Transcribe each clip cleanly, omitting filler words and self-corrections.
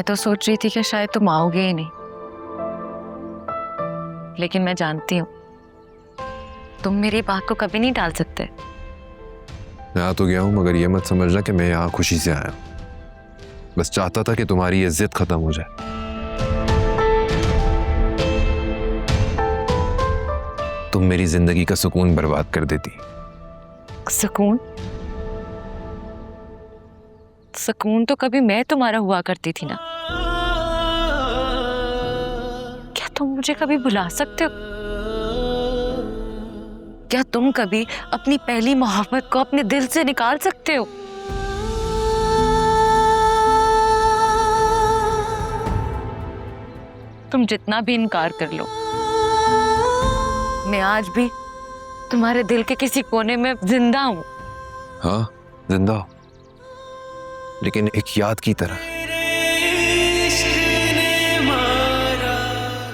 मैं तो सोच रही थी कि शायद तुम आओगे ही नहीं, लेकिन मैं जानती हूँ तुम मेरी बात को कभी नहीं टाल सकते। मैं आ तो गया हूँ, मगर ये मत समझना कि मैं यहाँ खुशी से आया। बस चाहता था कि तुम्हारी ये जिद खत्म हो जाए। तुम मेरी जिंदगी का सुकून बर्बाद कर देती। सुकून? सुकून तो कभी मैं तुम्हारा हुआ करती थी ना। क्या तुम मुझे कभी भुला सकते हो? क्या तुम कभी अपनी पहली मोहब्बत को अपने दिल से निकाल सकते हो? तुम जितना भी इनकार कर लो, मैं आज भी तुम्हारे दिल के किसी कोने में जिंदा हूं। हाँ, जिंदा हो, लेकिन एक याद की तरह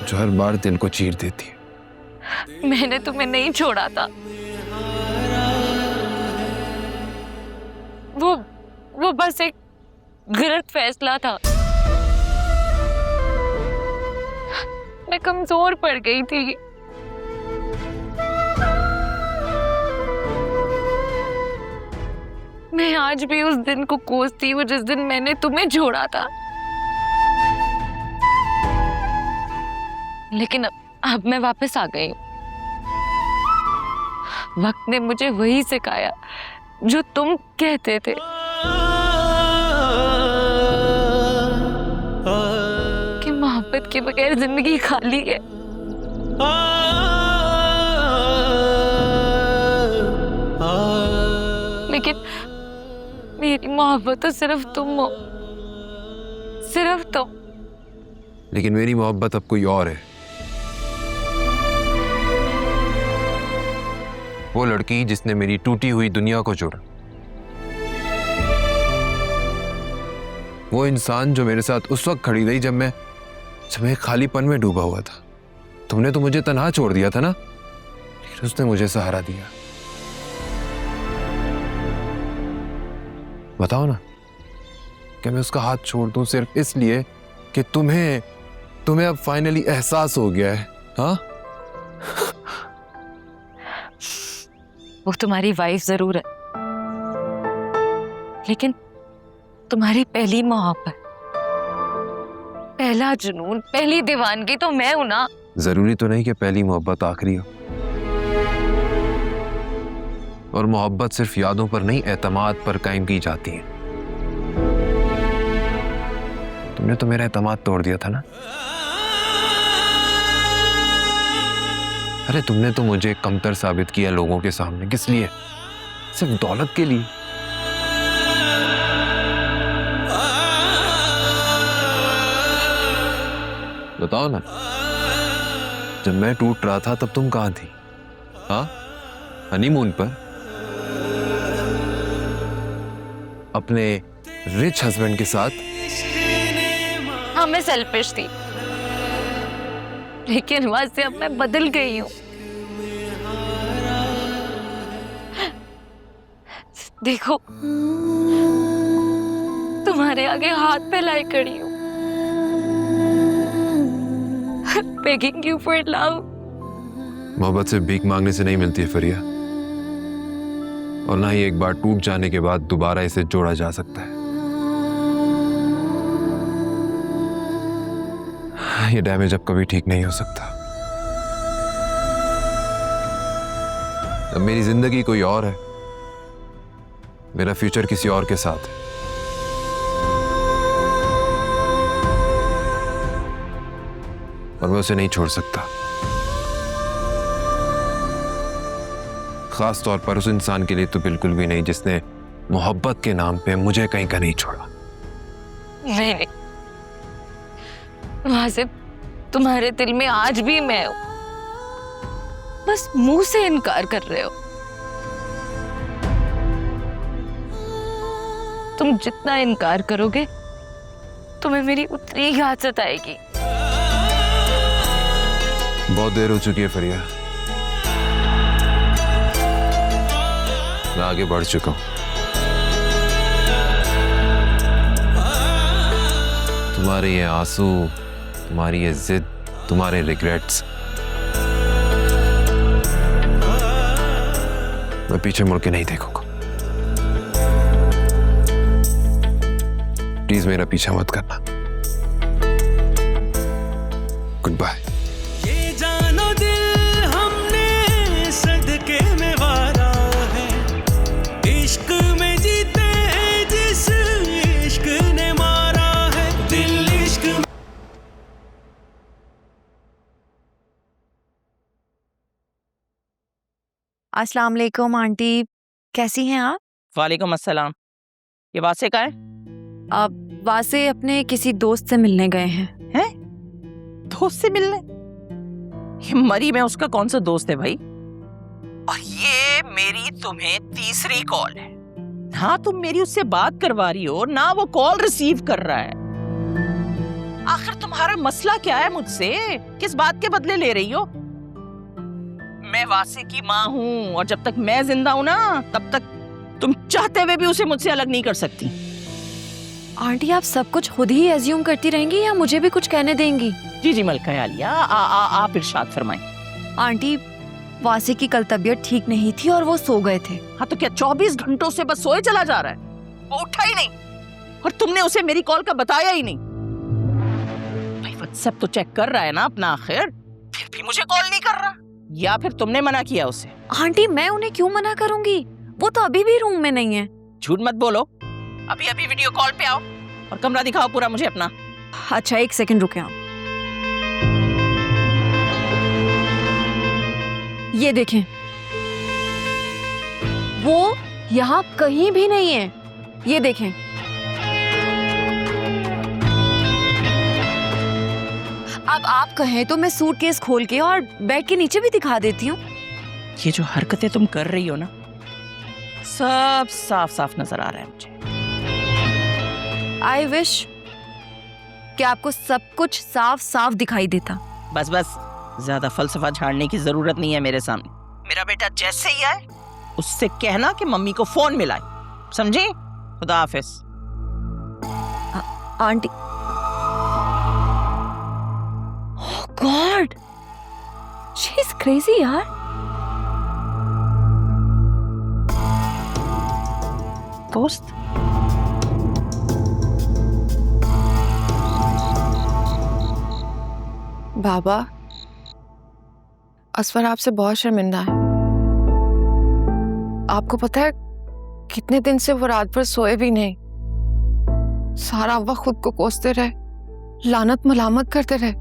जो हर बार दिल को चीर देती है। मैंने तुम्हें नहीं छोड़ा था। वो बस एक गलत फैसला था। मैं कमजोर पड़ गई थी। मैं आज भी उस दिन को कोसती हूँ जिस दिन मैंने तुम्हें छोड़ा था। लेकिन अब मैं वापस आ गई हूँ। वक्त ने मुझे वही सिखाया जो तुम कहते थे कि मोहब्बत के बगैर जिंदगी खाली है। लेकिन मेरी मोहब्बत तो सिर्फ तुम हो, सिर्फ तुम। लेकिन मेरी मोहब्बत अब कोई और है। वो लड़की जिसने मेरी टूटी हुई दुनिया को जोड़ा। वो इंसान जो मेरे साथ उस वक्त खड़ी रही जब मैं खालीपन में डूबा हुआ था। तुमने तो मुझे तन्हा छोड़ दिया था ना, लेकिन उसने मुझे सहारा दिया। बताओ ना, क्या मैं उसका हाथ छोड़ दूं सिर्फ इसलिए कि तुम्हें अब फाइनली एहसास हो गया है? हाँ, वो तुम्हारी वाइफ जरूर है, लेकिन तुम्हारी पहली मोहब्बत, पहला जुनून, पहली दीवानगी तो मैं हूं ना। जरूरी तो नहीं कि पहली मोहब्बत आखिरी हो। और मोहब्बत सिर्फ यादों पर नहीं, एतमाद पर कायम की जाती है। तुमने तो मेरा एतमाद तोड़ दिया था ना। अरे तुमने तो मुझे कमतर साबित किया लोगों के सामने। किस लिए? सिर्फ दौलत के लिए। बताओ ना, जब मैं टूट रहा था तब तुम कहां थी? हाँ, हनीमून पर अपने रिच हस्बैंड के साथ। हाँ, मैं सेल्फिश थी, लेकिन वहां से अब मैं बदल गई हूँ। देखो, तुम्हारे आगे हाथ फैलाए खड़ी हूँ, begging you for love। मोहब्बत से भीख मांगने से नहीं मिलती है फरिया, और ना ही एक बार टूट जाने के बाद दोबारा इसे जोड़ा जा सकता है। ये डैमेज अब कभी ठीक नहीं हो सकता। अब मेरी जिंदगी कोई और है, मेरा फ्यूचर किसी और के साथ है। और मैं उसे नहीं छोड़ सकता, खास तौर पर उस इंसान के लिए तो बिल्कुल भी नहीं जिसने मोहब्बत के नाम पे मुझे कहीं का नहीं छोड़ा। नहीं, वहां से तुम्हारे दिल में आज भी मैं हूं, बस मुंह से इनकार कर रहे हो। तुम जितना इनकार करोगे तुम्हें मेरी उतनी ही याद सताएगी। बहुत देर हो चुकी है फरिया, मैं आगे बढ़ चुका हूं। तुम्हारे ये आंसू, तुम्हारी ये जिद, तुम्हारे रिग्रेट्स, मैं पीछे मुड़ के नहीं देखूंगा। प्लीज मेरा पीछा मत करना। Goodbye. ये जानो दिल हमने सदके में वारा है, इश्क में जीते हैं जिस इश्क ने मारा है, दिल इश्क में। अस्सलाम वालेकुम आंटी, कैसी हैं आप? वालेकुम अस्सलाम। ये वासे का है? आप वासे अपने किसी दोस्त से मिलने गए हैं। दोस्त से मिलने? ये मरी में उसका कौन सा दोस्त है भाई? और ये मेरी तुम्हें तीसरी कॉल है। हाँ, तुम मेरी उससे बात करवा रही हो ना, वो कॉल रिसीव कर रहा है। आखिर तुम्हारा मसला क्या है मुझसे? किस बात के बदले ले रही हो? मैं वासे की माँ हूँ और जब तक मैं जिंदा हूँ ना, तब तक तुम चाहते हुए भी उसे मुझसे अलग नहीं कर सकती। आंटी आप सब कुछ खुद ही एज्यूम करती रहेंगी या मुझे भी कुछ कहने देंगी? जी जी मलका आलिया, आप इरशाद फरमाएं। आंटी वासे की कल तबीयत ठीक नहीं थी और वो सो गए थे। हाँ तो क्या 24 घंटों से बस सोए चला जा रहा है? वो उठा ही नहीं और तुमने उसे मेरी कॉल का बताया ही नहीं। भाई व्हाट्सएप तो चेक कर रहा है ना अपना, आखिर फिर भी मुझे कॉल नहीं कर रहा, या फिर तुमने मना किया उसे? आंटी मैं उन्हें क्यों मना करूंगी, वो तो अभी भी रूम में नहीं है। झूठ मत बोलो, अभी अभी वीडियो कॉल पे आओ और कमरा दिखाओ पूरा मुझे अपना। अच्छा एक सेकंड रुके आप। ये देखें, वो यहाँ कहीं भी नहीं है। ये देखें, अब आप कहें तो मैं सूटकेस खोल के और बेड के नीचे भी दिखा देती हूँ। ये जो हरकतें तुम कर रही हो ना, सब साफ साफ नजर आ रहा है मुझे। आई विश कि आपको सब कुछ साफ साफ दिखाई देता। बस बस, ज्यादा फलसफा झाड़ने की जरूरत नहीं है मेरे सामने। मेरा बेटा जैसे ही आए उससे कहना कि मम्मी को फोन मिलाए, समझी? खुदा हाफिज। Aunty, oh God, she is crazy यार। दोस्त बाबा, असफर आपसे बहुत शर्मिंदा है। आपको पता है कितने दिन से वो रात भर सोए भी नहीं, सारा वक्त खुद को कोसते रहे, लानत मलामत करते रहे।